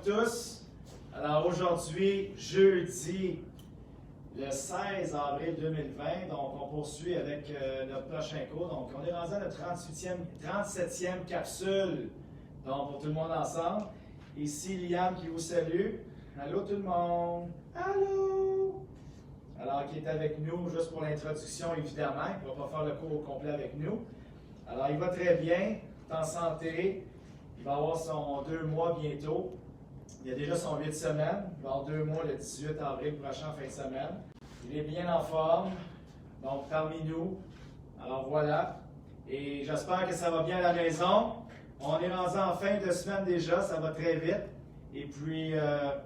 tous. Alors aujourd'hui, jeudi, le 16 avril 2020, donc on poursuit avec notre prochain cours. Donc on est rendu à notre 37e capsule, donc pour tout le monde ensemble. Ici Liam qui vous salue. Allô tout le monde! Allô! Alors qui est avec nous juste pour l'introduction évidemment, il ne va pas faire le cours au complet avec nous. Alors il va très bien, il est en santé, il va avoir son 2 mois bientôt. Il a déjà son 8 semaines, il va avoir 2 mois le 18 avril prochain, fin de semaine. Il est bien en forme, donc parmi nous. Alors voilà. Et j'espère que ça va bien à la maison. On est rendu en fin de semaine déjà, ça va très vite. Et puis, je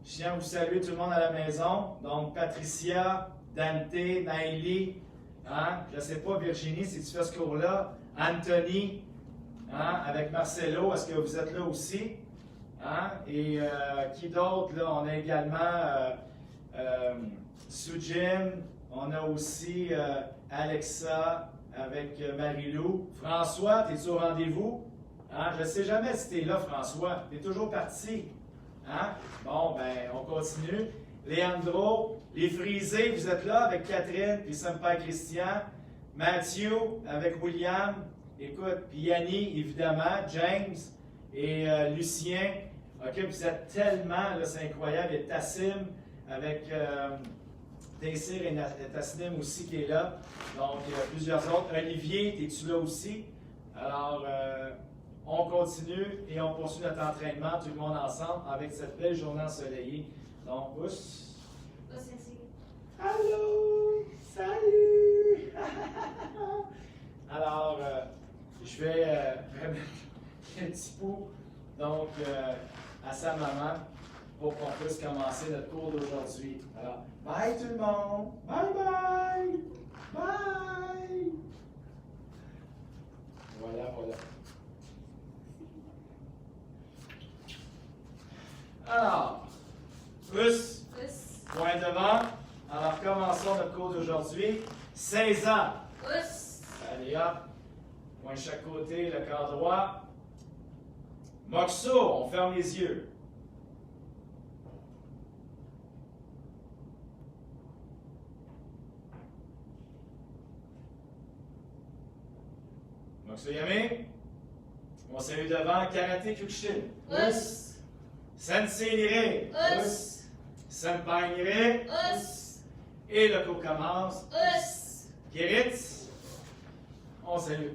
tiens à vous saluer tout le monde à la maison. Donc, Patricia, Dante, Naïli, hein? Je ne sais pas, Virginie, si tu fais ce cours-là. Anthony, hein? Avec Marcelo, est-ce que vous êtes là aussi? Hein? Et qui d'autre? Là? On a également Sujin, on a aussi Alexa avec Marie-Lou. François, es-tu au rendez-vous? Hein? Je ne sais jamais si tu es là, François. Tu es toujours parti. Hein? Bon, ben, on continue. Leandro, les frisés, vous êtes là avec Catherine et Saint-Père Christian. Mathieu avec William. Écoute, puis Yanni, évidemment. James et Lucien. OK, vous êtes tellement, là, c'est incroyable. Et Tassim avec Tessir et Tasnim aussi qui est là. Donc, il y a plusieurs autres. Olivier, es-tu là aussi? Alors, on continue et on poursuit notre entraînement, tout le monde ensemble, avec cette belle journée ensoleillée. Donc, pousse. Allô! Salut! Alors, je vais remettre un petit pot donc, à sa maman pour qu'on puisse commencer notre cours d'aujourd'hui. Alors, bye tout le monde! Bye bye! Bye! Voilà, voilà. Alors, plus, point devant. Alors, commençons notre cours d'aujourd'hui. 16 ans. Allez hop. Point de chaque côté, le corps droit. Moxo, on ferme les yeux. Moxo Yame. On salue devant Karate Kyokushin. Sensei Nire. Senpai Nire. Et le cours commence. Kiritz. On salue.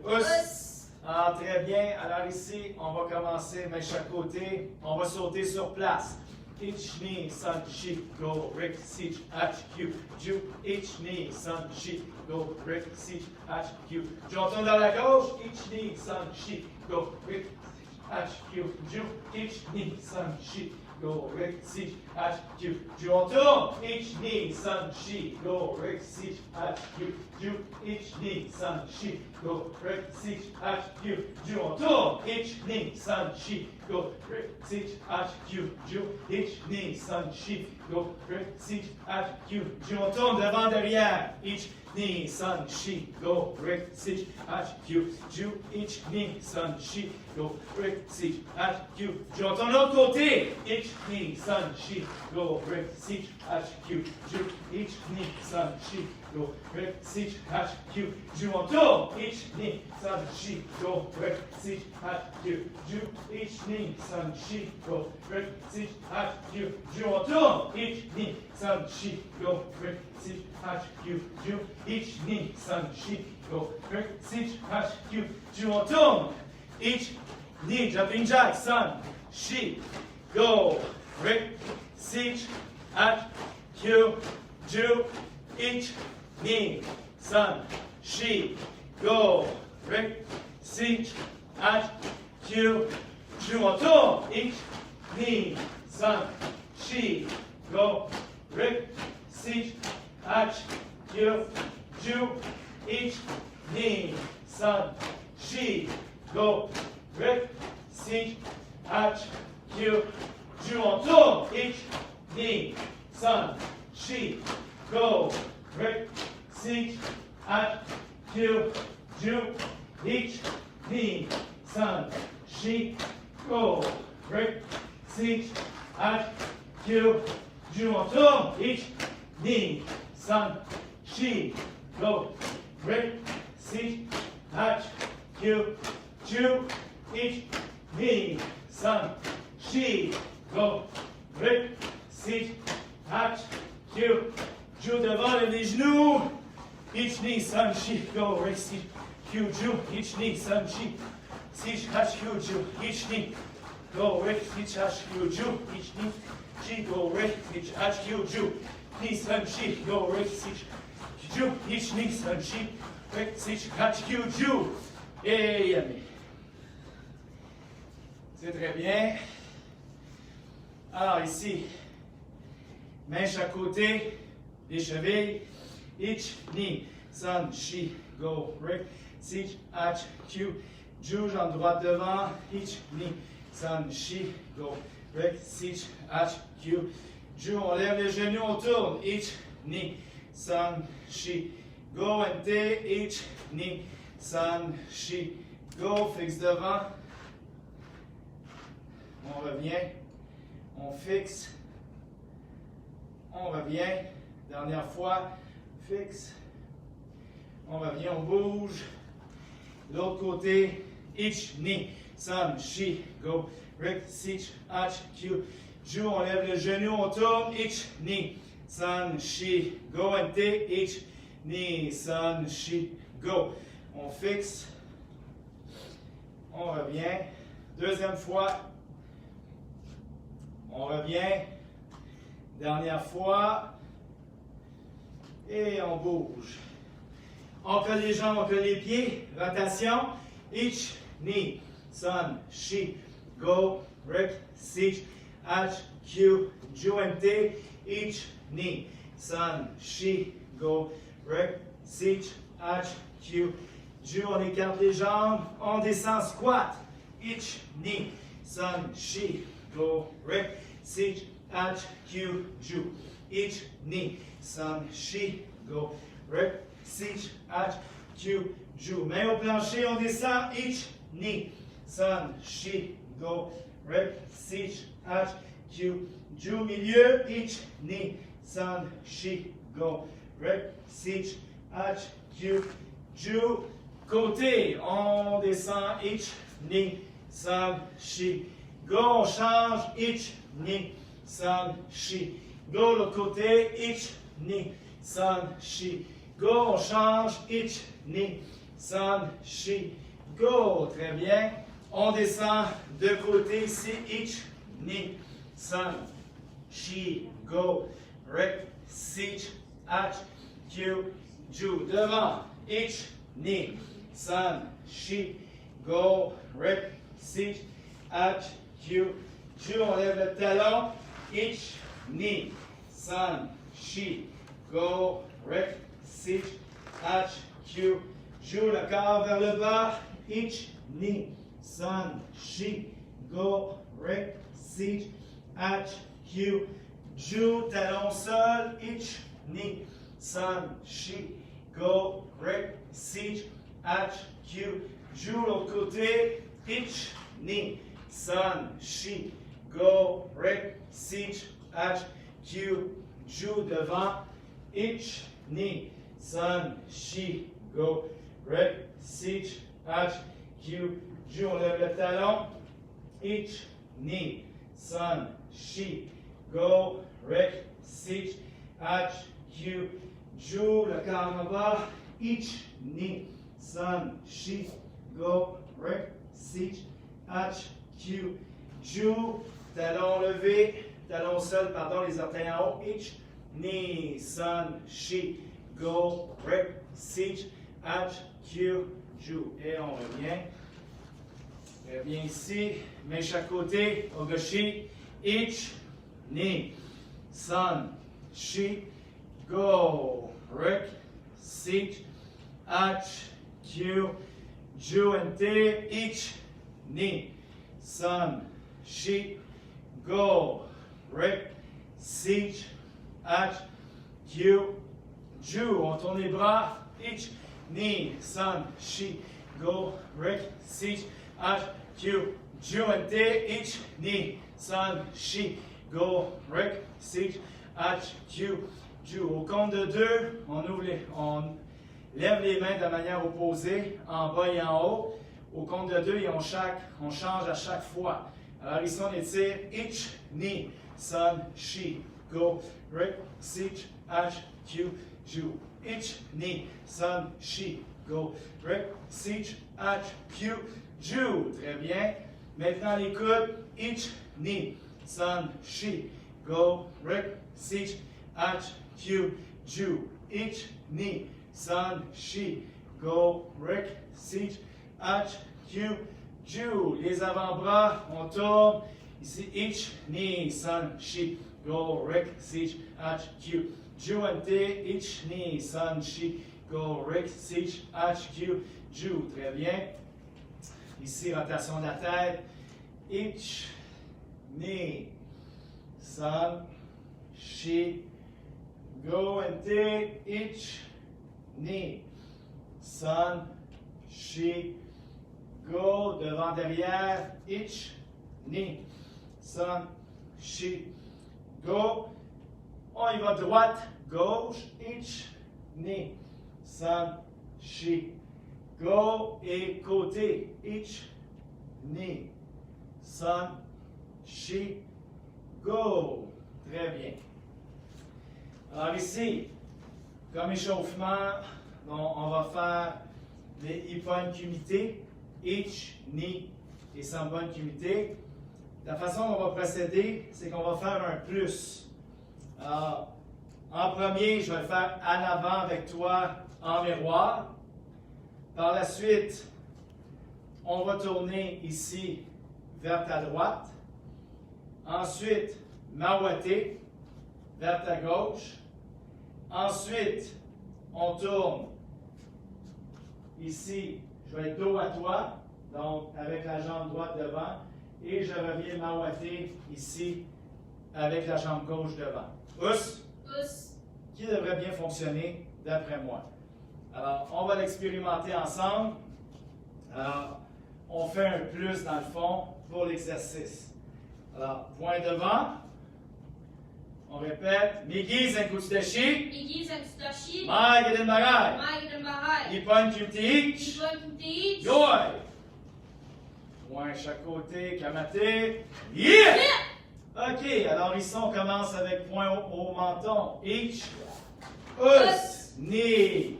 Ah, très bien. Alors ici, on va commencer, mais chaque côté, on va sauter sur place. Ich ni san shi go rik sich ach q ju ich ni san shi go rik sich ach q. Je retourne dans la gauche. Ich ni san shi go rik sich ach q ju ich ni san shi go rik sich ach q. Je retourne. Ich ni san shi go rik sich ach q ju ich ni san shi go rik sich ach q. Je retourne. Ich ni san shi go rik sich ach q ju ich ni san shi go rik sich ach q. Je retourne devant derrière. Ich ni san shi go rik sich ach q ju ich ni san shi go rik sich ach q. Je retourne de l'autre côté. Ich ni san shi go rik sich ach q ju ich ni san shi go rik sich ach q. Je retourne. Ich ni san shi go rik sich ach q ju ich ni san shi go rik sich ach q. Je retourne. Ich ni san shi go rik sich ach q ju ich ni san shi go rik sich ach q. Je retourne. Ich ni jumping jack san shi go rik sich ach q ju ich ni san shi go rik sich ach q. Je retourne. Ich ni san shi go rik sich ach q ju ich ni san shi go rik sich ach q. Je retourne. Ich ni san shi go rik sich ach q ju ich ni san shi go rik sich, H, Q, Ju, on tourne, ich, ni, san, shi, go, rick, sich, H, Q, Ju, ich, ni, san, shi, go, rick, sich, H, Q, Ju devant les genoux, ich, ni, san, shi, go, rick, sich, Q, Ju, ich, ni, san, shi, sich, H, Q, Ju, ich, ni, go, rick, sich, H, Q, Ju, ich, ni, shi, go, rick, sich, H, Q, Ju, ni, san, shi, go, rick, sich, Ju, ich, ni, san, shi, rick, sich, H, Q, Ju, et yami. C'est très bien. Alors ici, main chaque côté, les chevilles, ich, ni, san, shi, go, rick, sich, H, Q, Ju, jambe droite devant, ich, ni, san, shi, go, rick, sich, H, Q, Ju, on lève les genoux, on tourne, ich, ni, san, shi, go, NT, ich, ni, san, shi, go, fixe devant, on revient, on fixe, on revient, dernière fois, fixe, on revient, on bouge, l'autre côté, ich, ni, san, shi, go, rick, sich, H, Q, Ju, on lève le genou, on tourne, ich, ni, san, shi, go, NT, ich, ni, san, shi, go, on fixe, on revient, deuxième fois, on revient, dernière fois, et on bouge. On colle les jambes, on colle les pieds, rotation, ich, ni, san, shi, go, rick, sich, H, Q, Ju, NT, ich, ni, san, shi, go, rick, sich, H, Q, Ju, on écarte les jambes, on descend, squat, ich, ni, san, shi, go, rick, sich, H, Q, Ju, ich, ni, san, shi, go, rick, sich, H, Q, Ju. Main au plancher, on descend, ich, ni, san, shi, go, rick, sich, H, Q, Ju, milieu, ich, ni, san, shi, go, rick, sich, H, Q, Ju. Côté, on descend, ich, ni, san, shi, go, on change, ich, ni, san, shi, go, l'autre côté, ich, ni, san, shi, go, on change, ich, ni, san, shi, go, très bien, on descend de côté ici, ich, ni, san, shi, go, rick, sich, H, Q, Ju, devant, ich, ni, san, shi, go, rick, sich, H, Q, Ju, on lève le talon, ich, ni, san, shi, go, rick, sich, H, Q, Ju, le corps vers le bas, ich, ni, san, shi, go, rick, sich, H, Q, Ju, talon sol, ich, ni, san, shi, go, rick, sich, H, Q, Ju, l'autre côté, ich, ni, san, shi, go, rick, sich, H, Q, Ju, devant, ich, ni, san, shi, go, rick, sich, H, Q, Ju, on lève le talon, ich, ni, san, shi, go, rick, sich, H, Q, Ju, le corps en bas, ich, ni, san, shi, go, rick, sich, H, Q, Ju, talon levé, talon sol, pardon, les orteils en haut, ich, ni, san, shi, go, rick, sich, H, Q, Ju. Et on revient. Revient ici, main chaque côté, au gaucher, ich, ni, san, shi, go, rick, sich, H, Q, Ju, NT, ich, ni, san, shi, go, rick, sich, H, Q, Ju. On tourne les bras, ich, ni, san, shi, go, rick, sich, H, Q, Ju and te, ich, ni, son, she, go, rek, sich, ach, ju, ju. Au compte de 2, on lève les mains de la manière opposée, en bas et en haut. Au compte de 2, et on change à chaque fois. Alors ici, on étire ich, ni, son, she, go, rek, sich, ach, ju, ju. Ich, ni, son, she, go, rek, sich, ach, ju, ju. Très bien. Maintenant, les coudes. Ich, ni, son, she, go, rek, sich, ach, ju, ju. Ich, ni, son, she, go, rek, sich, ach, ju, ju. Les avant-bras, on tourne. Ici, ich, ni, son, she, go, rek, sich, ach, ju. Ju and te, ich, ni, son, she, go, rek, sich, ach, ju, ju. Très bien. Ici, rotation de la tête. Ich, ni, son, she, go and te, ich, ni, son, she, go, devant, derrière, ich, ni, son, she, go. On y va droite, gauche, ich, ni, son, she, go. Et côté, ich, ni, son, she, go. Très bien. Alors ici, comme échauffement, on va faire des hypoincumités, ich, ni et sans bonne cumité. La façon dont on va procéder, c'est qu'on va faire un plus. Alors, en premier, je vais le faire en avant avec toi en miroir. Par la suite, on va tourner ici vers ta droite. Ensuite, maouaté vers ta gauche. Ensuite, on tourne ici, je vais être dos à toi, donc avec la jambe droite devant. Et je reviens maouaté ici avec la jambe gauche devant. Us, qui devrait bien fonctionner d'après moi. Alors, on va l'expérimenter ensemble. Alors, on fait un plus dans le fond pour l'exercice. Alors, point devant. On répète. Migi Zenkutsudashi. Maigeden Bagai. Ipon Kumtiich. Yoi. Point chaque côté. Kamate. Yeah! OK, alors ici, on commence avec point au menton. Ich. Us. Ni.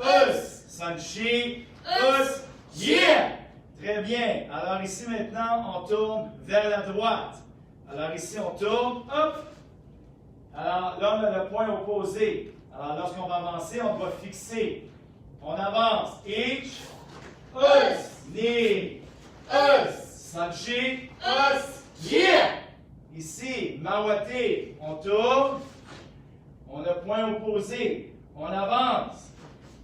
Us. Sanchi. Us. Yeah! Très bien. Alors ici, maintenant, on tourne vers la droite. Alors ici, on tourne. Hop. Alors là, on a le point opposé. Alors lorsqu'on va avancer, on doit fixer. On avance. Ich. Us. Ni. Us. Sanchi. Us. Yeah! Ici, maouaté, on tourne, on a point opposé, on avance.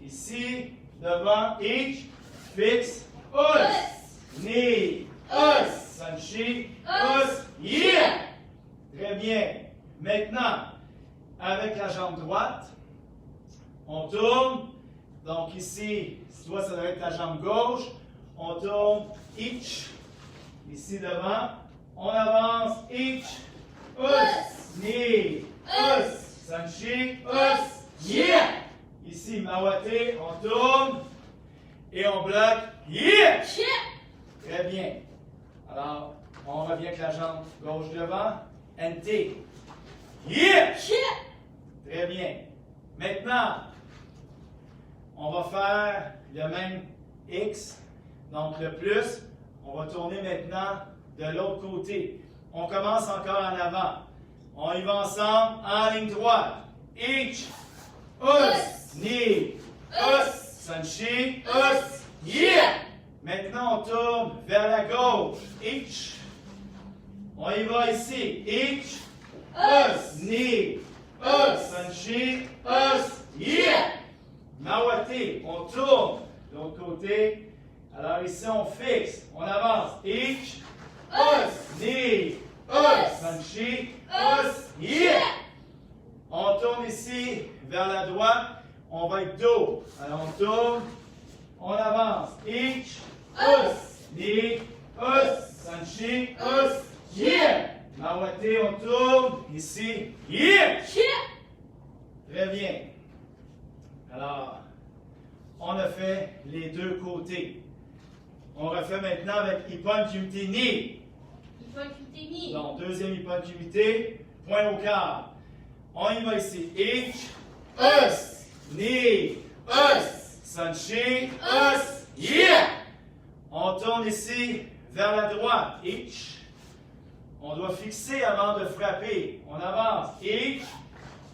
Ici, devant, ich, fixe, us, ni, us, sanchi, us, yeah! Très bien. Maintenant, avec la jambe droite, on tourne. Donc ici, toi, ça doit être ta jambe gauche. On tourne, ich, ici devant. On avance, ich, us, ni, us, sanchi, us, yeah! Ici, maouaté, on tourne et on bloque, yeah! Très bien. Alors, on revient avec la jambe gauche devant, NT, yeah! Très bien. Maintenant, on va faire le même X, donc le plus. On va tourner maintenant de l'autre côté. On commence encore en avant. On y va ensemble en ligne droite. Ich, us, ni, us, sanchi, us, yeah! Maintenant, on tourne vers la gauche. Ich. On y va ici. Ich, us, ni, us, sanchi, us, yeah! Maouaté, on tourne de l'autre côté. Alors ici, on fixe. On avance. Ich, us, ni, us, sanchi, us, yeah! On tourne ici vers la droite. On va être dos. Alors on tourne. On avance. Ich, us, ni, us, Sanchi, us, yeah. Mawaté, on tourne. Ici, yeah. Très bien. Alors, on a fait les deux côtés. On refait maintenant avec hyponcumité ni. Donc, deuxième hyponcumité, point au quart. On y va ici. Ich, us, ni, us, sanchi, us, yeah. On tourne ici vers la droite. Ich. On doit fixer avant de frapper. On avance. Ich,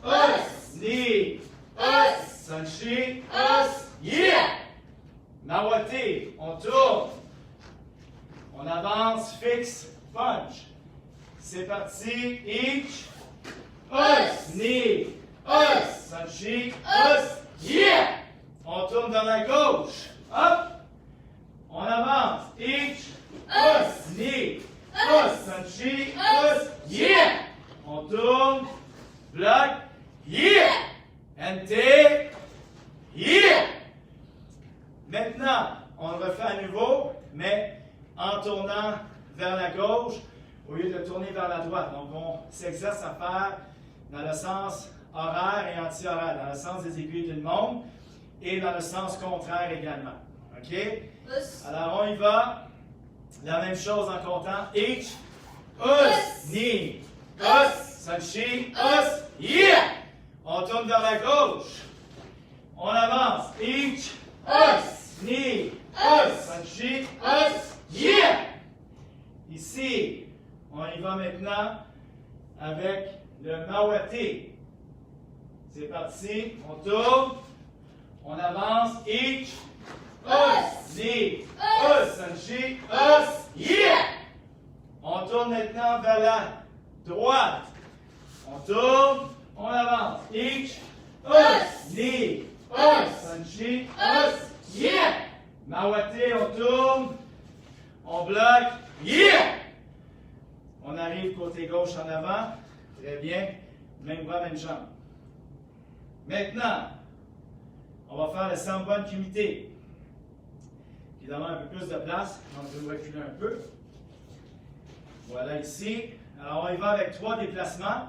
us, ni, us, sanchi, us, yeah. Mawaté, on tourne. On avance, fixe, punch. C'est parti. Ich, us, ni, us, sanchi, us, yeah. On tourne dans la gauche. Hop. On avance. Ich, us, ni, us, sanchi, us, yeah. On tourne. Bloc. Yeah. NT. Yeah. Maintenant, on le refait à nouveau, mais en tournant vers la gauche au lieu de tourner vers la droite. Donc, on s'exerce à faire dans le sens horaire et anti-horaire, dans le sens des aiguilles d'une montre et dans le sens contraire également. OK? Alors, on y va. La même chose en comptant. Ich, us, ni, us, sanchi, us, yeah! On tourne vers la gauche. On avance. Ich, us, ni, us, sanchi, us, yeah! Ici, on y va maintenant avec le mawaté. C'est parti. On tourne. On avance. Ich, us, ni, us, sanchi, us, yeah! On tourne maintenant vers la droite. On tourne. On avance. Ich, us, ni, us, sanchi, us, yeah! Mawaté, on tourne. On bloque. Yeah! On arrive côté gauche en avant. Très bien. Même bras, même jambe. Maintenant, on va faire le samba kumité. Évidemment, un peu plus de place. Donc, je vais reculer un peu. Voilà ici. Alors, on y va avec 3 déplacements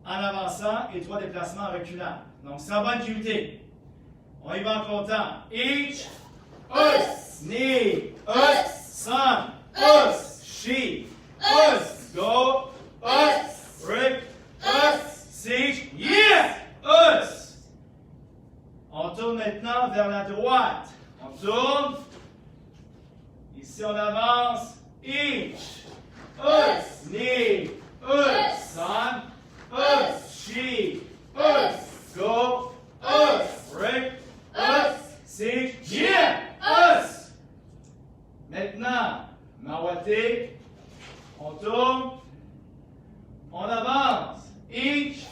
en avançant et 3 déplacements en reculant. Donc, samba kumité. On y va en comptant. Ich, us, ni, us, san, us, she, us, go, us, rip, us, sich, yeah, us. On tourne maintenant vers la droite. On tourne. Ici, on avance. Ich, us, ni, us, san, us, she, us, go, us, rip, us, sich, yeah, us. Maintenant, mawaté, on tourne, on avance. Ich,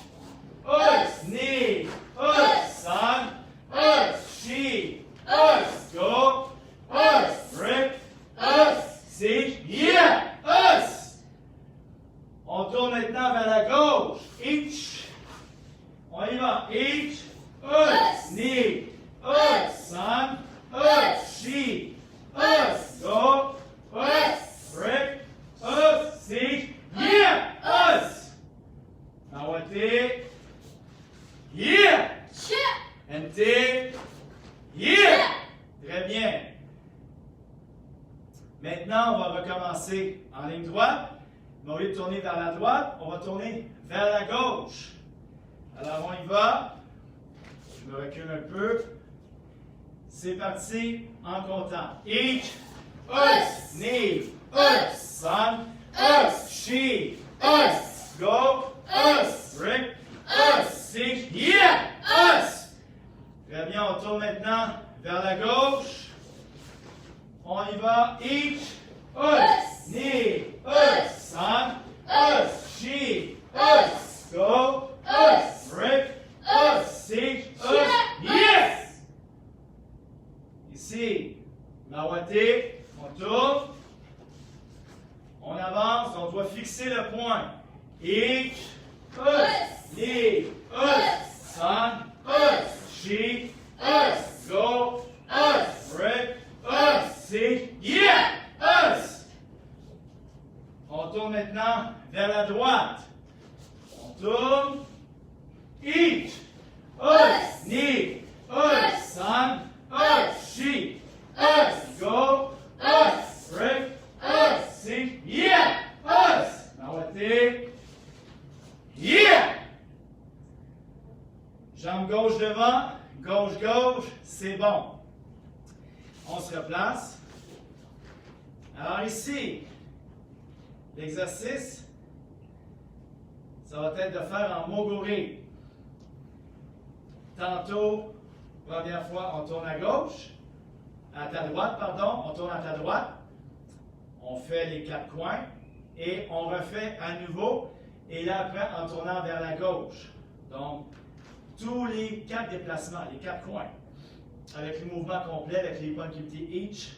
us, ni, us, san, us, she, us, go, us, rip, us, sich, yeah, us. On tourne maintenant vers la gauche. Ich, on y va. Ich, us, ni, us, san, us, she, us, go, us, rip, us, sich, yeah, us. Mawaté, yeah. NT, yeah. Très bien. Maintenant, on va recommencer en ligne droite. Mais au lieu de tourner vers la droite, on va tourner vers la gauche. Alors, on y va. Je me recule un peu. C'est parti en comptant. Ich, us, ni, us, san, us, she, us, go, us, rip, us, sich, yeah, us. Très bien, on tourne maintenant vers la gauche. On y va. Ich, us, ni, us, san, us, she, us, go, us, rip, us, sich, us, yes! Ici, mawaté, on tourne. On avance, on doit fixer le point. Ich, us, ni, us, san, us, she, us, go, us, rip, us, sich, yeah, us. gauche, c'est bon. On se replace. Alors ici, l'exercice, ça va être de faire en moguri. Tantôt, première fois, on tourne à gauche, à ta droite, pardon, on tourne à ta droite. On fait les 4 coins et on refait à nouveau. Et là, après, en tournant vers la gauche. Donc, tous les 4 déplacements, les 4 coins, avec le mouvement complet, avec les Ippon Kumite each.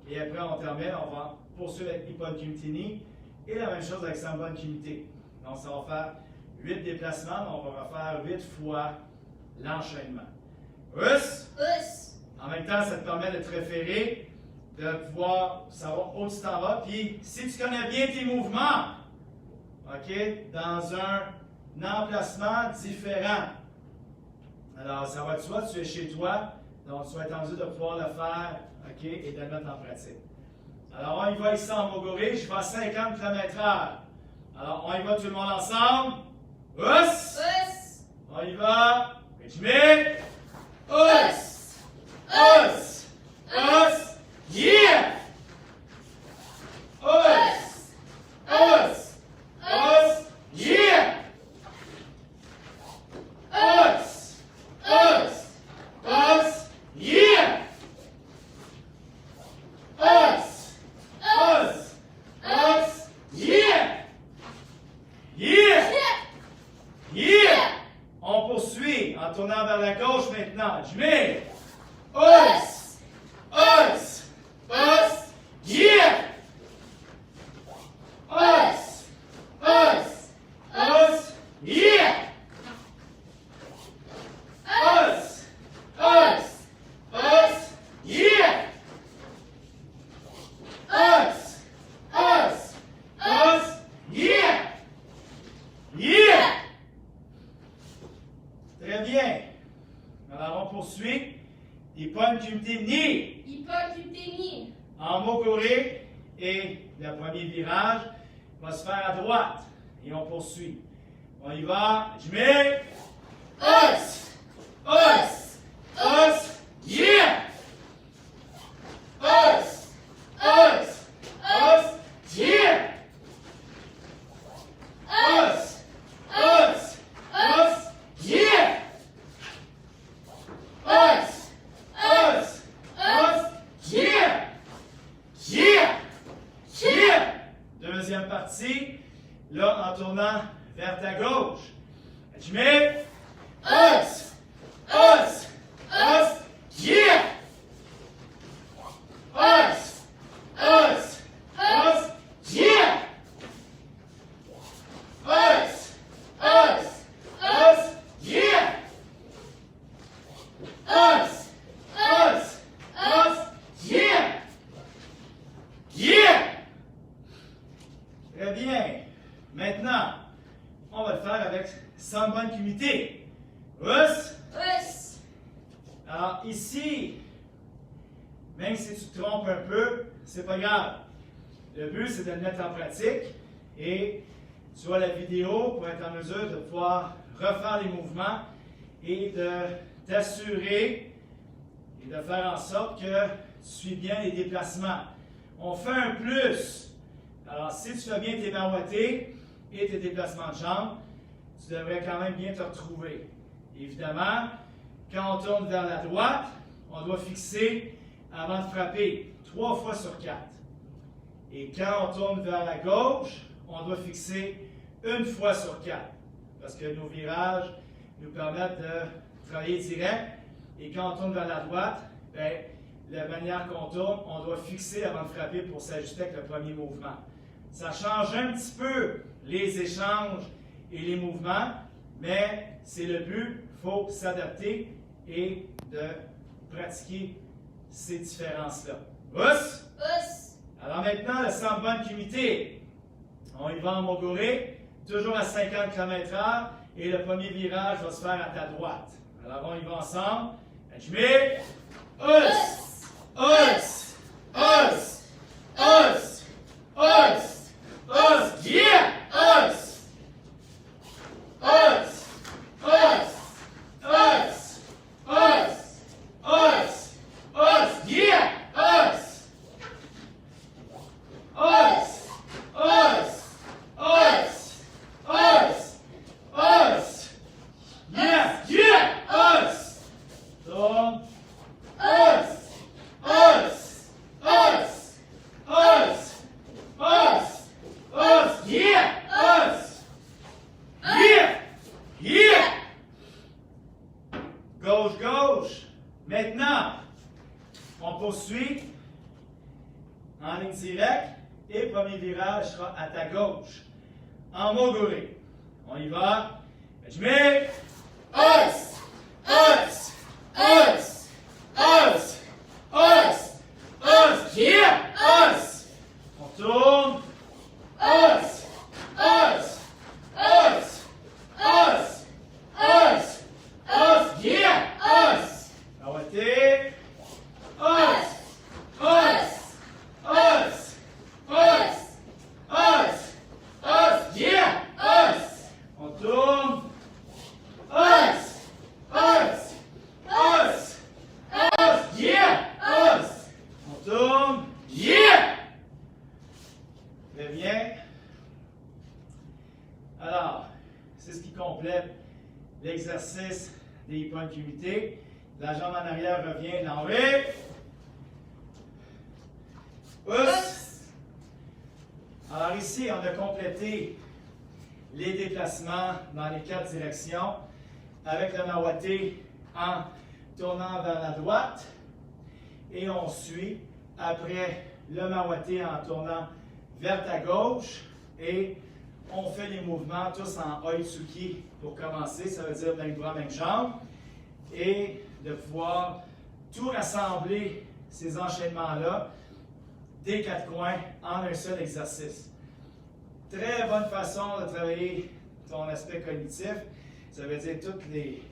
Et après, on termine, on va poursuivre avec Ippon Kumite ni. Et la même chose avec Sanbon Kumite. Donc, ça va faire 8 déplacements, mais on va refaire 8 fois l'enchaînement. Us! Us! En même temps, ça te permet de te référer, de pouvoir savoir où tu t'en vas. Puis, si tu connais bien tes mouvements, OK, dans un emplacement différent. Alors, ça va être soit tu es chez toi, donc tu vas être en mesure de pouvoir le faire, OK, et de le mettre en pratique. Alors, on y va ici en moguri, je vais à 50 km/h. Alors, on y va tout le monde ensemble. Us! Us! On y va. Rythmique. Us! Us! Us! Yeah! Us! Us! Us! Yeah! Us! Us! Us! Yeah! Us! Us! Us! Yeah! Yeah! Yeah! On poursuit en tournant vers la gauche maintenant. Je mets us! Us! Us! Yeah! Us! Us! Us! Yeah! Us! Us! Us! Yeah! Us! Us! Us! Yeah! Yeah! Très bien. Alors, on poursuit. Ippon Kumite ni. Ippon Kumite ni. En moguri. Et le premier virage va se faire à droite. Et on poursuit. On y va. Je mets. Us! Us! Us! Yeah! Us! Us! Us! Yeah! Us! Us! Us! Yeah! Us! Us! Us! Yeah! Yeah! Yeah! Deuxième partie. Là, en tournant vers ta gauche. Je mets us! Us! Us! Yeah! Us! Us! Us! Yeah! Us! Us! Us! Yeah! Us! Us! Us! Yeah! Yeah! Très bien. Maintenant, on va le faire avec Sanbon Kumite. Us! Us! Alors ici, même si tu te trompes un peu, c'est pas grave. Le but, c'est de le mettre en pratique et tu as la vidéo pour être en mesure de pouvoir refaire les mouvements et de t'assurer et de faire en sorte que tu suis bien les déplacements. On fait un plus. Alors, si tu fais bien tes maroités et tes déplacements de jambes, tu devrais quand même bien te retrouver. Évidemment, quand on tourne vers la droite, on doit fixer avant de frapper 3 fois sur 4. Et quand on tourne vers la gauche, on doit fixer 1 fois sur 4. Parce que nos virages nous permettent de travailler direct. Et quand on tourne vers la droite, bien, la manière qu'on tourne, on doit fixer avant de frapper pour s'ajuster avec le premier mouvement. Ça change un petit peu les échanges et les mouvements, mais c'est le but. Il faut s'adapter et de pratiquer ces différences-là. Us! Us! Alors maintenant, le Sanbon Kumite. On y va en moguri, toujours à 50 km/h, et le premier virage va se faire à ta droite. Alors on y va ensemble. Je mets us! Us! Us! Us! Us! Us! Yeah! Us! Us! Us! Us! Us! Yeah! Yeah! Yeah! Gauche, gauche. Maintenant, on poursuit en ligne directe et premier virage sera à ta gauche. En moguri. On y va. Je mets. Os! Os! Os! Os! Os! Os! Yeah! Os! On tourne. Os! Os! Os! Os! Os! Os! Yeah! Os! Awate. Os! Os! Os! Os! Os! Os! Yeah! Os! On tourne. Os! Os! Os! Os! Yeah! Os! On tourne. Yeah! Très bien. Alors, c'est ce qui complète l'exercice des points de cumulité. La jambe en arrière revient, l'enlever. Os. Alors ici, on a complété les déplacements dans les 4 directions avec le mawaté en tournant vers la droite et on suit après le mawaté en tournant vers ta gauche et on fait les mouvements tous en oitsuki pour commencer, ça veut dire même bras, même jambe et de pouvoir tout rassembler ces enchaînements-là des 4 coins en un seul exercice. Très bonne façon de travailler ton aspect cognitif. Ça veut dire toutes les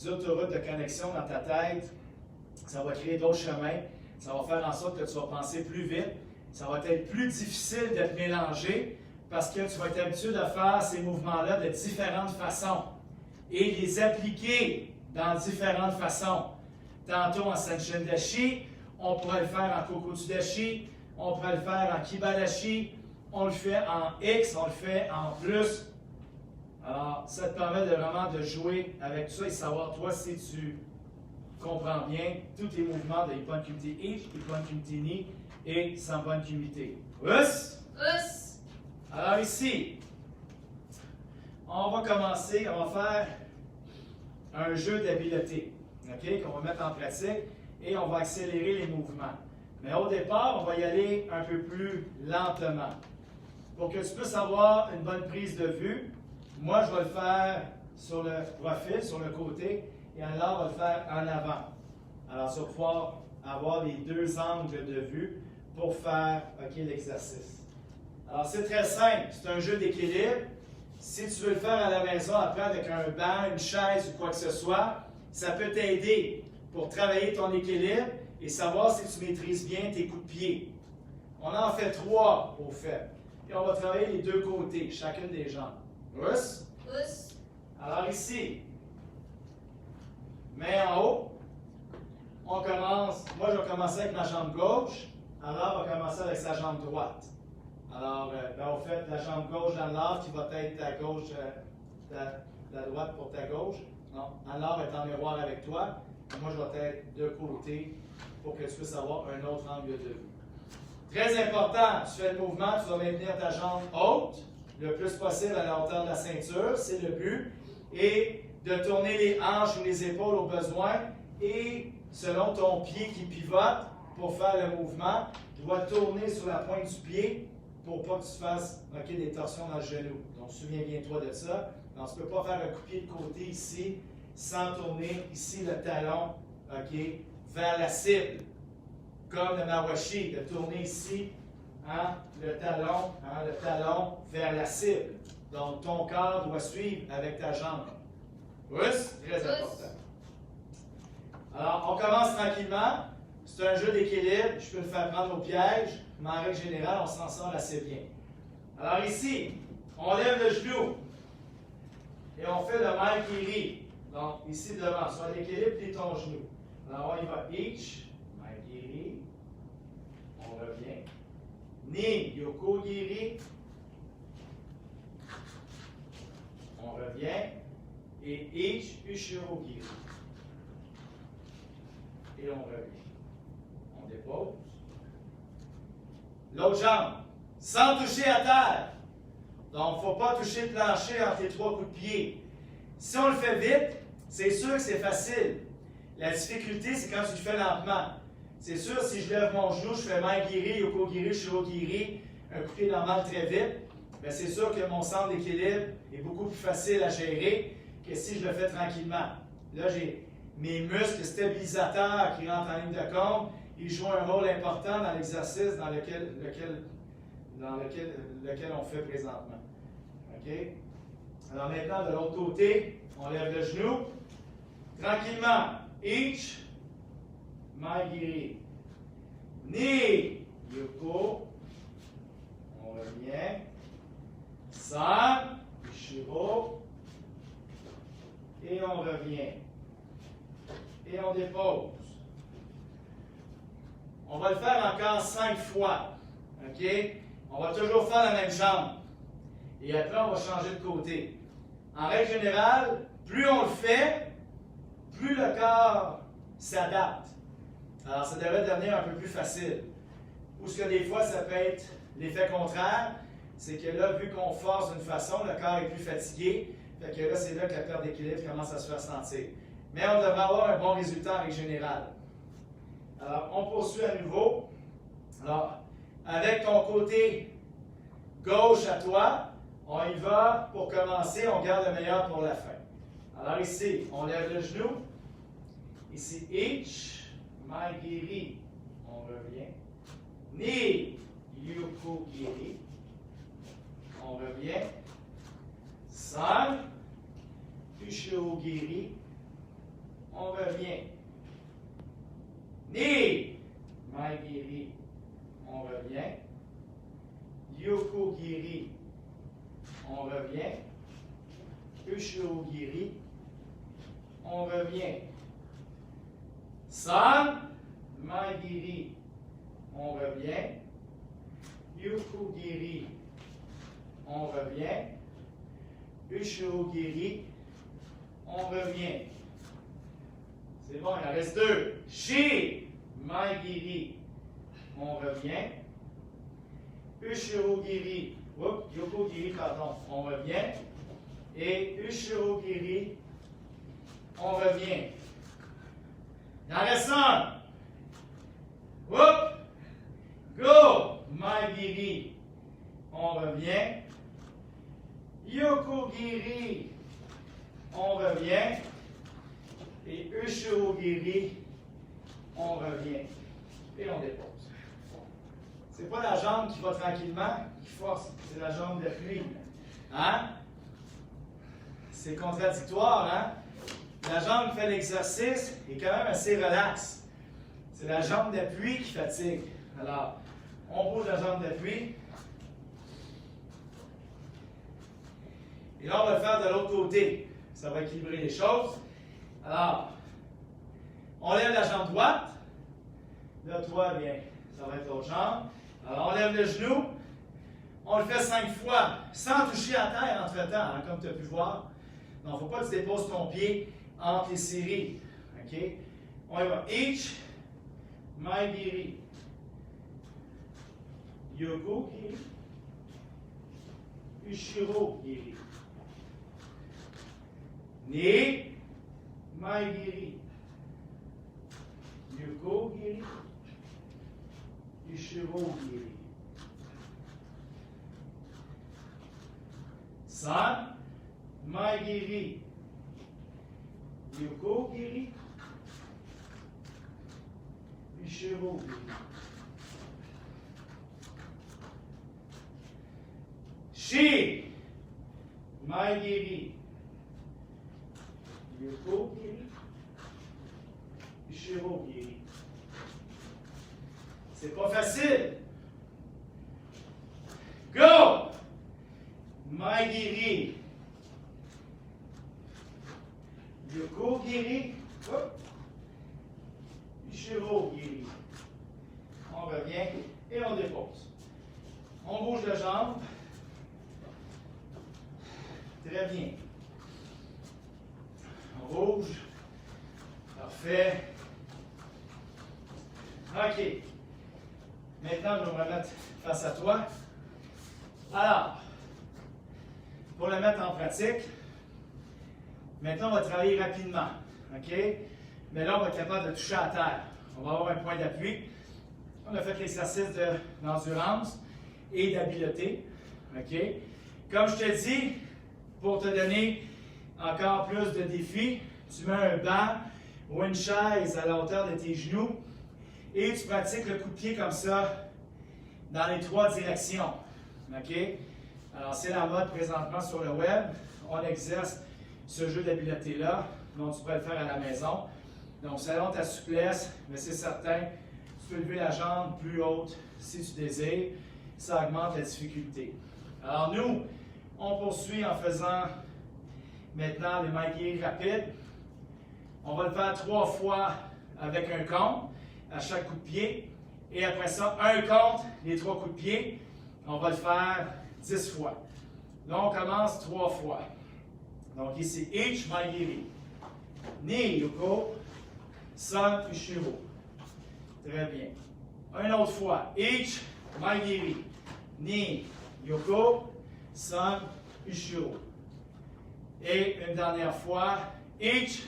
autoroutes de connexion dans ta tête. Ça va créer d'autres chemins. Ça va faire en sorte que tu vas penser plus vite. Ça va être plus difficile de te mélanger parce que tu vas être habitué de faire ces mouvements-là de différentes façons et les appliquer dans différentes façons. Tantôt en Senshin Dashi, on pourrait le faire en Kokotsudashi, on pourrait le faire en Kibadashi, on le fait en X, on le fait en plus. Alors, ça te permet de vraiment de jouer avec tout ça et savoir, toi, si tu comprends bien tous les mouvements de Ippon Kumite Ich, Ippon Kumite Ni et Sanpon Kumite. Us! Us! Alors ici, on va commencer, on va faire un jeu d'habileté, OK, qu'on va mettre en pratique et on va accélérer les mouvements. Mais au départ, on va y aller un peu plus lentement. Pour que tu puisses avoir une bonne prise de vue, moi je vais le faire sur le profil, sur le côté, et alors on va le faire en avant. Alors tu vas pouvoir avoir les 2 angles de vue pour faire l'exercice. Alors c'est très simple, c'est un jeu d'équilibre. Si tu veux le faire à la maison après avec un banc, une chaise ou quoi que ce soit, ça peut t'aider pour travailler ton équilibre et savoir si tu maîtrises bien tes coups de pied. On en fait 3 au fait. Et on va travailler les 2 côtés, chacune des jambes. Us. Us. Alors ici, main en haut. On commence, moi je vais commencer avec ma jambe gauche. Alors on va commencer avec sa jambe droite. Alors, on fait la jambe gauche dans l'art qui va être ta gauche, la droite pour ta gauche. Non, l'art est en miroir avec toi. Moi, je vais être de côté pour que tu puisses avoir un autre angle de vue. Très important, tu fais le mouvement, tu vas maintenir ta jambe haute, le plus possible à la hauteur de la ceinture, c'est le but. Et de tourner les hanches ou les épaules au besoin. Et selon ton pied qui pivote pour faire le mouvement, tu dois tourner sur la pointe du pied pour pas que tu fasses des torsions dans le genou. Donc, souviens-toi de ça. Donc, tu ne peux pas faire un coup de pied de côté ici sans tourner ici le talon vers la cible. Comme le mawashi, de tourner ici le talon vers la cible. Donc, ton corps doit suivre avec ta jambe. Us, très important. Alors, on commence tranquillement. C'est un jeu d'équilibre. Je peux le faire prendre au piège, mais en règle générale, on s'en sort assez bien. Alors ici, on lève le genou et on fait le maikiri. Donc, ici devant, sur l'équilibre, plie ton genou. Alors, on y va. Ich, maikiri. On revient. Ni, yokogiri. On revient. Et ich, ushirogiri. et on revient. On dépose. L'autre jambe, sans toucher à terre. Donc, il ne faut pas toucher le plancher entre les 3 coups de pied. Si on le fait vite, c'est sûr que c'est facile. La difficulté, c'est quand tu le fais lentement. C'est sûr, si je lève mon genou, je fais main guéri, yoko guéri, shiro guéri, un coup de pied normal très vite, bien, c'est sûr que mon centre d'équilibre est beaucoup plus facile à gérer que si je le fais tranquillement. Là, j'ai mes muscles stabilisateurs qui rentrent en ligne de compte. Ils jouent un rôle important dans l'exercice dans lequel on fait présentement. OK? Alors maintenant, de l'autre côté, on lève le genou. Tranquillement. Each. Maigiri. Ni. Yoko. On revient. San. Shiro. Et on revient. Et on dépose. On va le faire encore 5 fois. OK? On va toujours faire la même jambe. Et après, on va changer de côté. En règle générale, plus on le fait, plus le corps s'adapte. Alors, ça devrait devenir un peu plus facile. Ou ce que des fois, ça peut être l'effet contraire, c'est que là, vu qu'on force d'une façon, le corps est plus fatigué. Fait que là, c'est là que la perte d'équilibre commence à se faire sentir. Mais on devrait avoir un bon résultat en règle générale. Alors, on poursuit à nouveau. Alors, avec ton côté gauche à toi, on y va pour commencer, on garde le meilleur pour la fin. Alors ici, on lève le genou. Ici, each, maigiri, on revient. Ni, yoko giri, on revient. San, ushiro giri, on revient. Ni, maigiri, on revient. Yoko giri, on revient. Ushiro giri, on revient. San, maigiri, on revient. Yoko giri, on revient. Ushiro giri, on revient. C'est bon, il en reste 2. Shi, maigiri, on revient. Ushiro giri, yoko giri, pardon, on revient. Et ushiro giri, on revient. Il en reste 1. Go, maigiri, on revient. Yoko giri, on revient. Et ushiro giri, on revient. Et on dépose. C'est pas la jambe qui va tranquillement, qui force, c'est la jambe d'appui. Hein? C'est contradictoire, hein? La jambe qui fait l'exercice est quand même assez relaxe. C'est la jambe d'appui qui fatigue. Alors, on bouge la jambe d'appui. Et là, on va le faire de l'autre côté. Ça va équilibrer les choses. Alors, on lève la jambe droite. Là, toi, bien, ça va être l'autre jambe. Alors, on lève le genou. On le fait 5 fois, sans toucher à terre entre-temps, hein, comme tu as pu voir. Donc, il ne faut pas que tu déposes ton pied entre les séries. OK? On y va. Each, maigiri. Yoko giri. Ushiro giri. Ni, maigiri. Yoko giri. Ushiro giri. San, maigiri. Yoko giri. Ushiro giri. Shi, maigiri. Yoko giri. Ushiro giri. C'est pas facile. Go! Maigiri. Yoko giri. Ushiro giri. On revient et on dépose. On bouge la jambe. Très bien. On bouge. Parfait. OK. Maintenant, je vais me remettre face à toi. Alors, pour le mettre en pratique, maintenant, on va travailler rapidement. OK? Mais là, on va être capable de toucher à terre. On va avoir un point d'appui. On a fait l'exercice d'endurance et d'habileté. OK? Comme je te dis, pour te donner encore plus de défis, tu mets un banc ou une chaise à la hauteur de tes genoux et tu pratiques le coup de pied comme ça dans les 3 directions. OK? Alors, c'est la mode présentement sur le web. On exerce ce jeu d'habileté-là. Donc, tu peux le faire à la maison. Donc, selon ta souplesse, mais c'est certain, tu peux lever la jambe plus haute si tu désires. Ça augmente la difficulté. Alors, nous, on poursuit en faisant maintenant les mains guéries rapides. On va le faire 3 fois avec un compte à chaque coup de pied. Et après ça, un compte, les 3 coups de pied. On va le faire 10 fois. Là, on commence 3 fois. Donc ici, each, main guérie. Ni, yoko, san, ushiro. Très bien. Une autre fois. Each, main guérie. Ni, yoko, san, ushiro. Et une dernière fois. Each,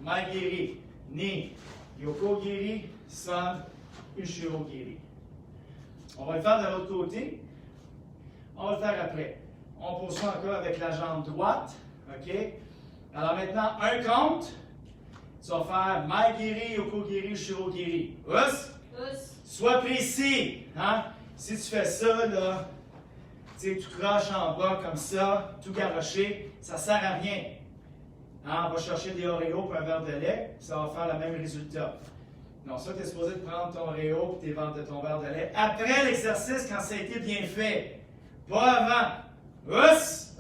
main guérie. Ni, yoko guérie, san, ushiro guérie. On va le faire de l'autre côté. On va le faire après. On poursuit encore avec la jambe droite. OK? Alors maintenant, un compte. Tu vas faire mai guéri, yoko guéri, shiro guéri. Us? Sois précis. Hein? Si tu fais ça, là, tu craches en bas comme ça, tout garoché, ça ne sert à rien. Hein? On va chercher des Oreos pour un verre de lait, ça va faire le même résultat. Donc ça, tu es supposé de prendre ton Oreo et ton verre de lait après l'exercice quand ça a été bien fait. Pas avant. Us!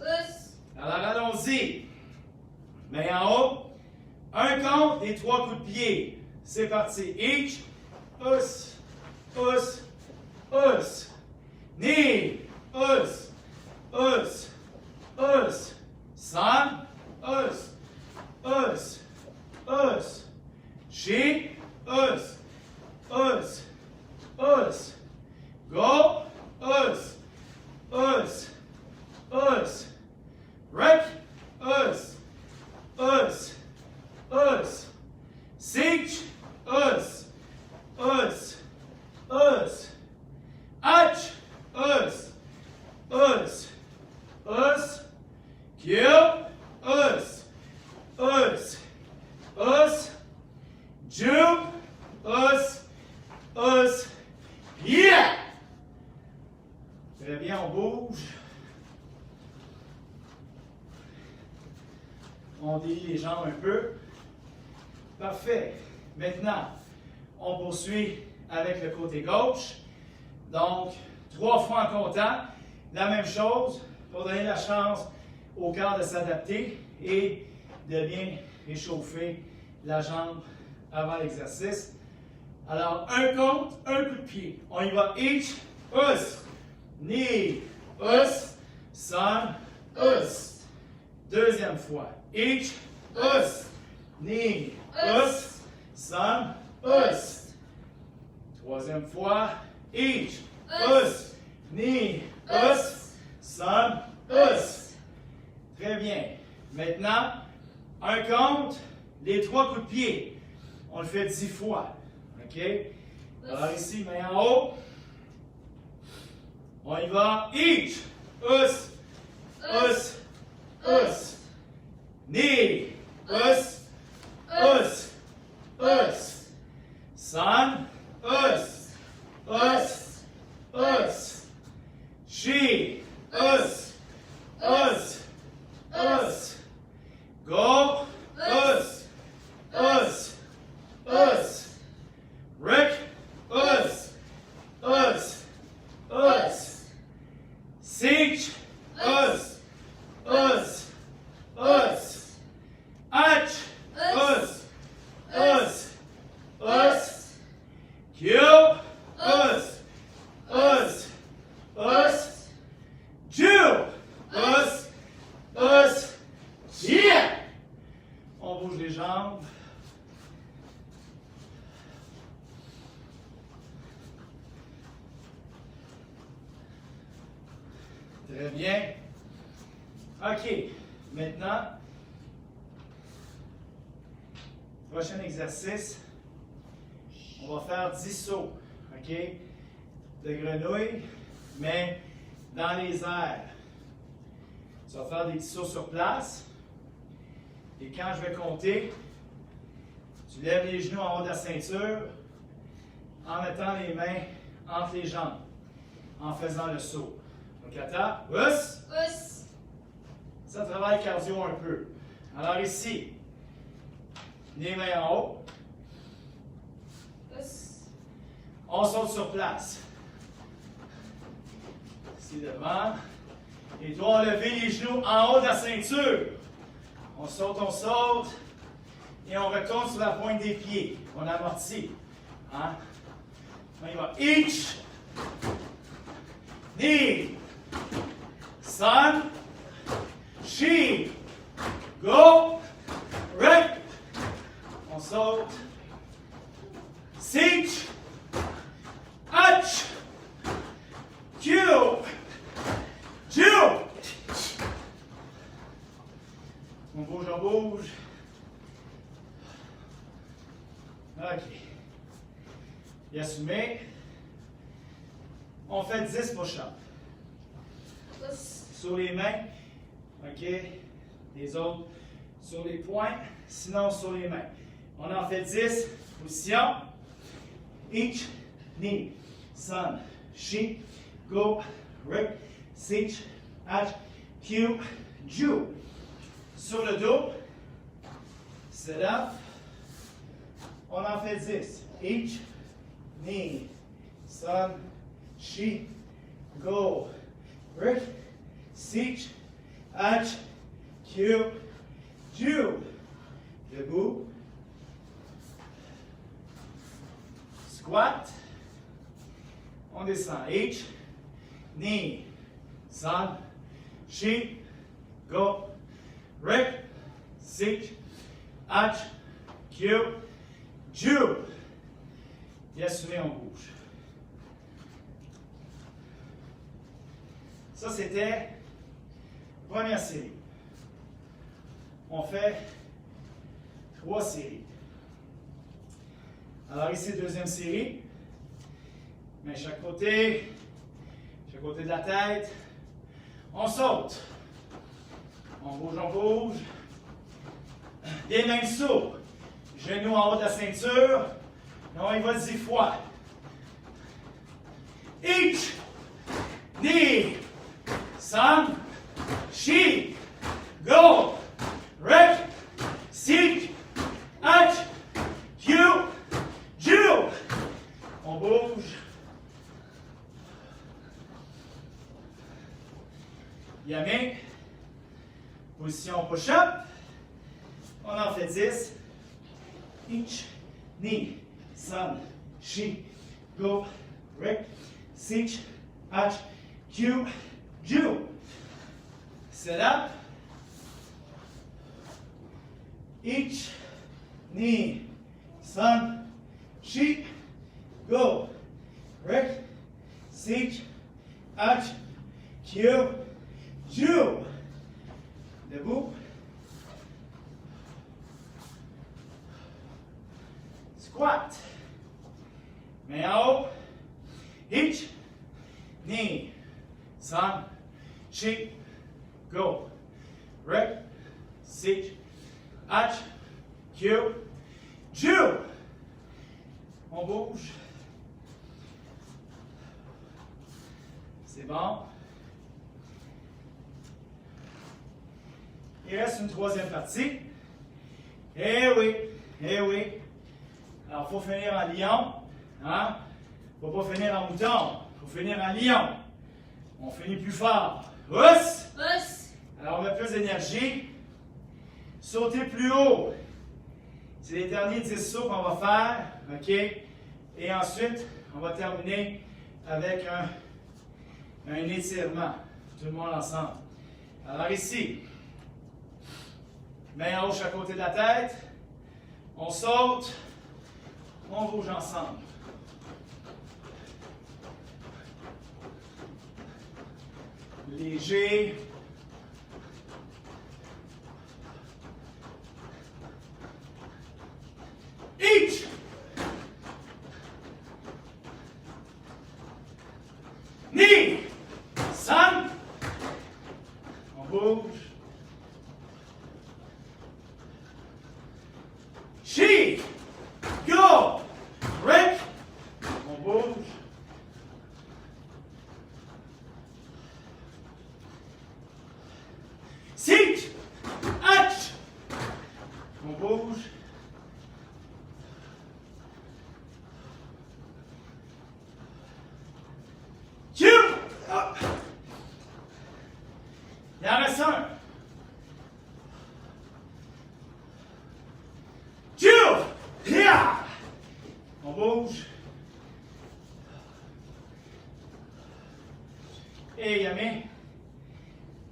Alors allons-y. Main en haut. Un compte et 3 coups de pied. C'est parti. Each. Us. Us. Us. Knee. Us. Us. Us. San. Us. Us. Us. She. Us. Us. Us. Go. Us. Us. Us. Rec. Us. Us. Us. Siege. Us. Us. Us. Atch. Us. Us. Us. Kill. Us. Us. Us. Jump. Us. Us. Yeah! Très bien, on bouge. On délie les jambes un peu. Parfait. Maintenant, on poursuit avec le côté gauche. Donc, 3 fois en comptant. La même chose pour donner la chance au corps de s'adapter et de bien réchauffer la jambe avant l'exercice. Alors, un compte, un coup de pied. On y va. Each, us. Knee, us. San, us. Deuxième fois. Each, us. Knee, us. San, us. Troisième fois. Each, us. Knee, us. San, us. Très bien. Maintenant, un compte, les 3 coups de pied. On le fait 10 fois. OK? Alors ici, main en haut. On y va. Each. Us. Us. Us. Knee. Us. Us. Us. San. Us. Us. Us. She. Us. Us. Us. Go. Us. Us. Us. Rick. Us. Us. Us. Siege. Us. Us. Us. Atch. Us. Us. Us. Kill. Us. Us. Us. Jew. Us. Us. Yeah! On bouge les jambes. Très bien. OK. Maintenant, prochain exercice, on va faire 10 sauts. OK? De grenouille, mais dans les airs. Tu vas faire des petits sauts sur place. Et quand je vais compter, tu lèves les genoux en haut de la ceinture en mettant les mains entre les jambes, en faisant le saut. Donc, attends. Ouss! Us. Ça travaille cardio un peu. Alors ici, les mains en haut. Us. On saute sur place. Ici devant. Et toi, on lève les genoux en haut de la ceinture. On saute. Et on retourne sur la pointe des pieds. On amortit. Hein? On y va. Each. Knee. Sun. She. Go. Rep. On saute. Seach. Hatch. Q. Ju. On bouge. OK. Et assumé. On fait 10 push-ups. Us. Sur les mains. OK. Les autres sur les poings. Sinon sur les mains. On en fait 10. Position. Each. Knee. Sun. She. Go. Rip. Seach. Hatch. Q. Ju. Sur le dos. Sit up. On en fait 10. Each. Knee. Sun. She. Go. Rip. Seach. Hatch. Q. Ju. Debout. Squat. On descend. Each. Knee. Sun. She. Go. Rip. Seach. Hatch. Q. Ju. Et assumé, on bouge. Ça, c'était première série. On fait 3 séries. Alors ici, deuxième série. Mais chaque côté de la tête. On saute. On bouge. Les mêmes sauts. Genoux en haut de la ceinture. On y va 10 fois. Each. Knee. Sun. She. Go. Rep. Seek. Hatch. Q. Ju. On bouge. Yamé. Position push-up. On en fait 10. Each. Knee. Sun. She. Go. Rip. Seach. Hatch. Q. Ju. Sit up. Each. Knee. Sun. She. Go. Rip. Seach. Hatch. Q. Ju. Debout. Squat. Main en haut. Each. Knee. Sun. She. Go. Rip. Seach. Hatch. Q. Ju. On bouge. C'est bon. Il reste une troisième partie. Eh oui. Alors, il faut finir en lion. Hein? Il ne faut pas finir en mouton. Il faut finir en lion. On finit plus fort. Us! Us. Alors, on met plus d'énergie. Sauter plus haut. C'est les derniers 10 sauts qu'on va faire. OK? Et ensuite, on va terminer avec un étirement. Tout le monde ensemble. Alors ici, main en haut chaque côté de la tête. On saute. On bouge ensemble. léger. Each. Knee. Sun. On bouge. She. Go. Rick. On bouge. Sit. Hatch. On bouge. Q. Up. Il en reste un. Q. Yeah. On bouge. Et Yami.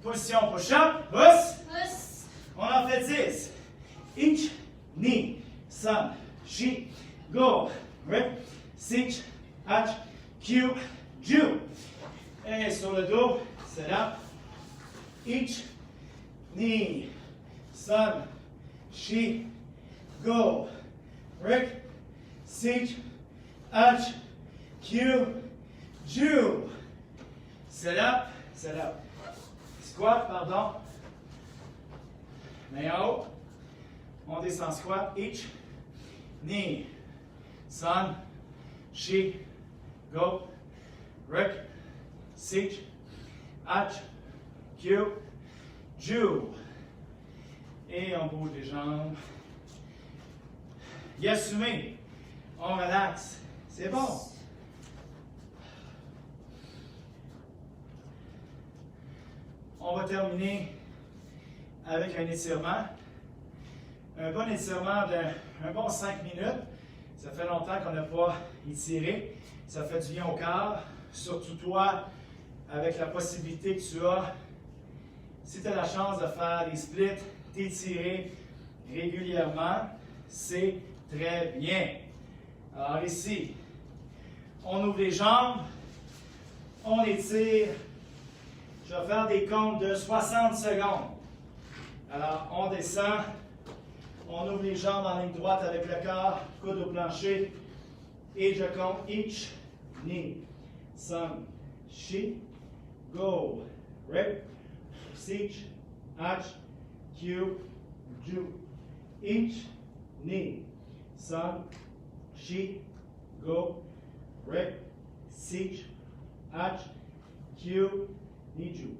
Position push-up. Pousse. Us. On en fait 10. Each, knee, sun, she, go, rip, sit, hatch, Q, Jew. Et sur le dos, c'est là. Each, knee, sun, she, go, rip, sit, hatch, Q, Jew. C'est là, c'est là. Squat, pardon. Main en haut. On descend squat. Each, knee, sun, she, go, rip, sit, hatch, Q, Jew. Et on bouge les jambes. Y assumer. On relaxe. C'est bon. On va terminer avec un étirement. Un bon étirement d'un bon 5 minutes. Ça fait longtemps qu'on n'a pas étiré. Ça fait du bien au corps. Surtout toi, avec la possibilité que tu as, si tu as la chance de faire des splits, t'étirer régulièrement, c'est très bien. Alors ici, on ouvre les jambes, on étire. Je vais faire des comptes de 60 secondes. Alors, on descend. On ouvre les jambes en ligne droite avec le corps, coude au plancher. Et je compte each, knee, sun, she, go, rip, sit, hatch, Q, Jew. Each, knee, sun, she, go, rip, sit, hatch, Q, Jew.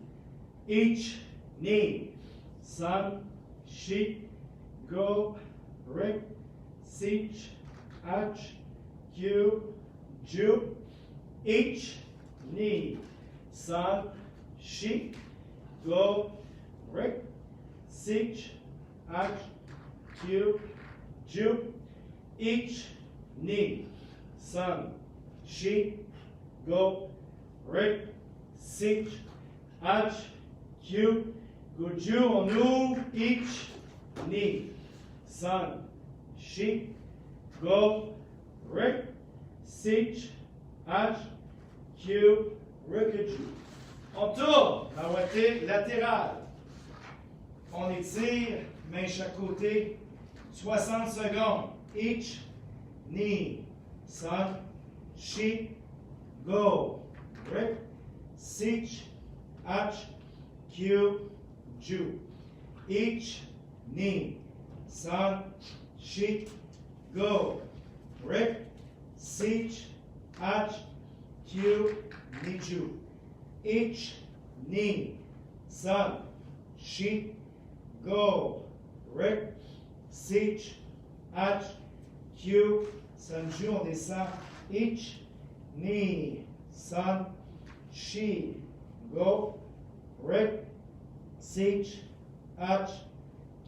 Each, knee, sun, she, go, rip, sit, hatch, Q, Jew. Each, knee, sun, she, go, rip, sit, hatch, Q, Jew. Each, knee, sun, she, go, rip, sit, hatch, Q, good Jew. On ouvre each, knee, sun, she, go, rip, sit, hatch, Q, good Jew. On tourne la moitié latérale. On étire, main chaque côté, 60 secondes. Each, knee, sun, she, go, rip, sit, hatch, Q, Jew. Each, knee, sun, she, go, rip, sit, hatch, Q, Jew. Each, knee, sun, she, go, rip, sit, hatch, Q, sun, Jew. On descend. Each, knee, sun, she, go, rip, sit, hatch,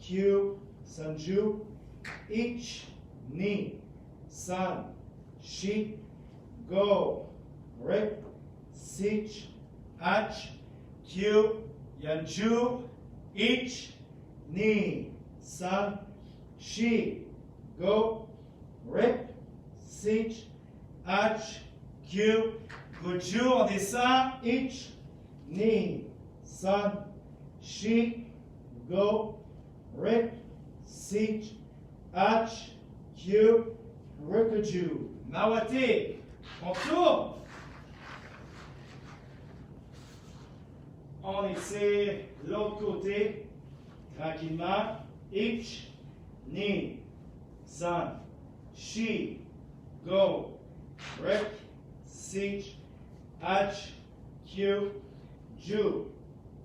Q, sun, Jew. Each, knee, sun, she, go, rip, sit, hatch, Q, yan, Jew. Each, knee, sun, she, go, rip, sit, hatch, Q, good Jew. On descend. Each, knee, Sun, Shi, Go, Rik, Sich, Ach, Q, Rikaju. Mawate. On tourne. On étire l'autre côté. Tranquillement. Ich, Ni, Sun, Shi, Go, Rik, Sich, Ach, Q, Ju.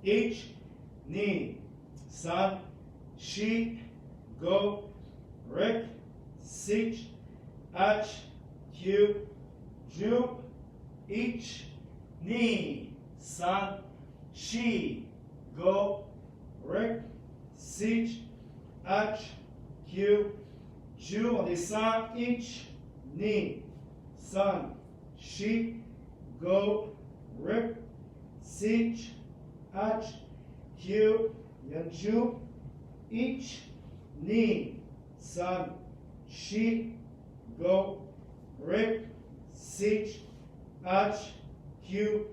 Ich, Ni, Sun, Shi, Go, Rik, Sich, Ach, Q, Ju. Ich, Ni, Sun, Shi, Go, Rik, Sich, Ach, Q, Ju. On descend. Ich, Ni, Sun, Shi, Go, Rik, Sich, Ach, Q, Ju. Ich, Ni, Sun, Shi, Go, Rik, Sich, Ach, Q,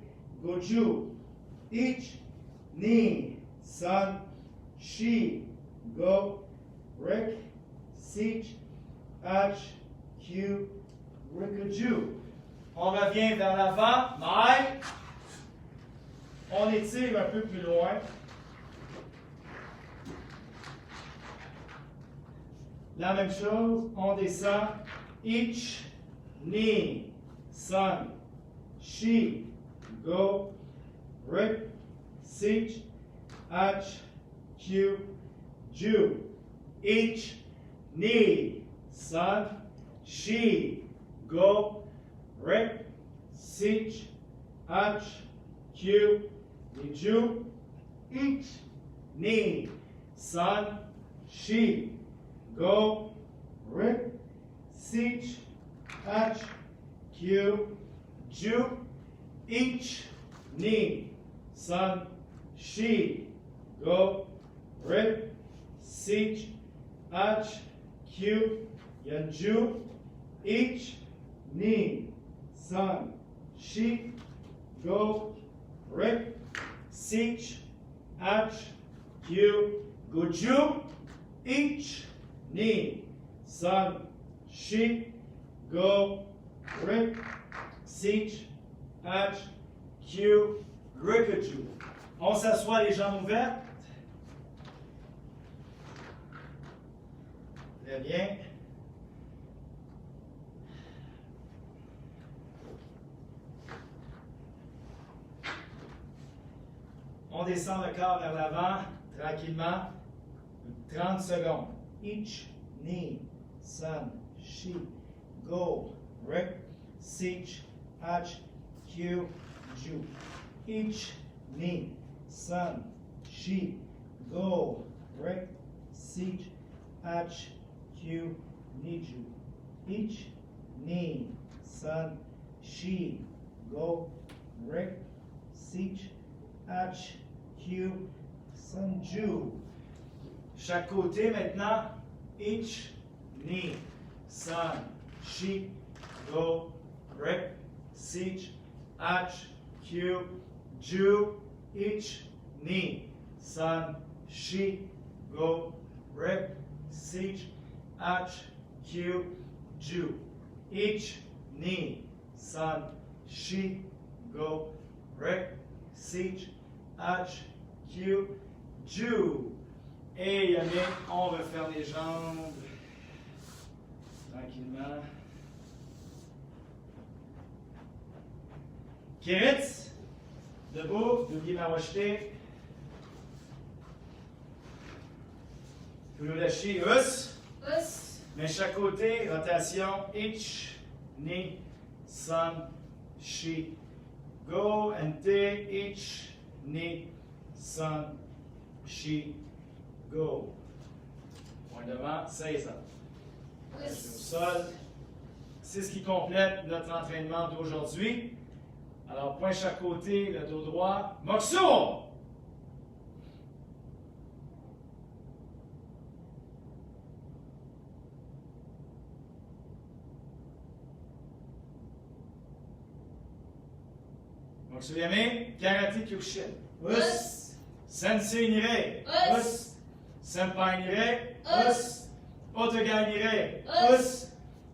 Goju. Ich, Ni, Sun, Shi, Go, Rik, Sich, Ach, Q, Rikaju. On revient vers l'avant. Mai. On étire un peu plus loin. La même chose, on descend. Ich, Ni, Sun, Shi, Go, Rik, Sich, Ach, Q, Ju. Ich, Ni, Sun, Shi, Go, Rik, Sich, Ach, Q, Ju. Ich, Ni, Sun, Shi, Go, Rik, Sich, Ach, Q, Ju. Ich, Ni, Sun, Shi, Go, Rik, Sich, Ach, Q, Ju. Ich, Ni, Sun, Shi, Go, Rik, Sich, Ach, Q, Goju. Ich, Ni, Sun, Shi, Go, Rik, Sich, Ach, Q, Rikaju. On s'assoit les jambes ouvertes. Très bien. On descend le corps vers l'avant, tranquillement. 30 secondes. Ich, Ni, Sun, Shi, Go, Rik, Sich, Ach, Q, Ju. Ich, Ni, Sun, Shi, Go, Rik, Sich, Ach, Q, Ju. Ich, Ni, Sun, Shi, Go, Rik, Sich, Ach, Q, Ju. Chaque côté maintenant. Ich, Ni, Sun, Shi, Go, Rik, Sich, Ach, Q, Ju. Ich, Ni, Sun, Shi, Go, Rik, Sich, Ach, Q, Ju. Ich, Ni, Sun, Shi, Go, Rik, Sich, Ach, Q, Ju. Et Yannick, on va faire les jambes tranquillement. Kiritz, debout, n'oubliez pas rejeter. Vous nous lâchez, us. Mais chaque côté, rotation, ich, ni, sun, shi. Go and take, ich, ni, sun, shi. Go. Point devant, 16 ans. Au sol. C'est ce qui complète notre entraînement d'aujourd'hui. Alors, point chaque côté, le dos droit. Moxo! Moxo Yame, Karaté Kyoshin. Us. Sensei nire. Us. Senpai nire. Us. Otogai nire. Us.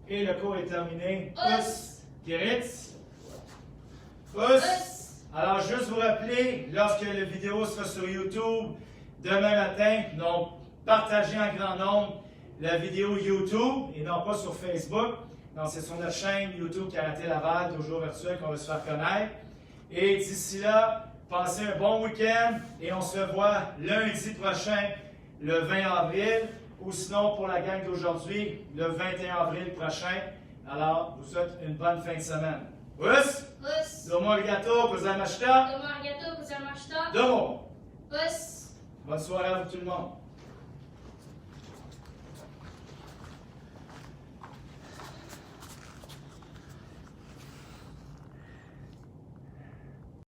Et le cours est terminé. Us. Geritz. Us. Alors, juste vous rappeler, lorsque la vidéo sera sur YouTube, demain matin, donc partagez en grand nombre la vidéo YouTube et non pas sur Facebook. Donc, c'est sur notre chaîne YouTube Karaté Laval, toujours virtuel, qu'on va se faire connaître. Et d'ici là, passez un bon week-end et on se revoit lundi prochain, le 20 avril, ou sinon pour la gang d'aujourd'hui, le 21 avril prochain. Alors, je vous souhaite une bonne fin de semaine. Us! Us. Domo arigato, gozaimasu. Domo arigato gozaimasu. Domo! Us. Bonne soirée à vous tout le monde.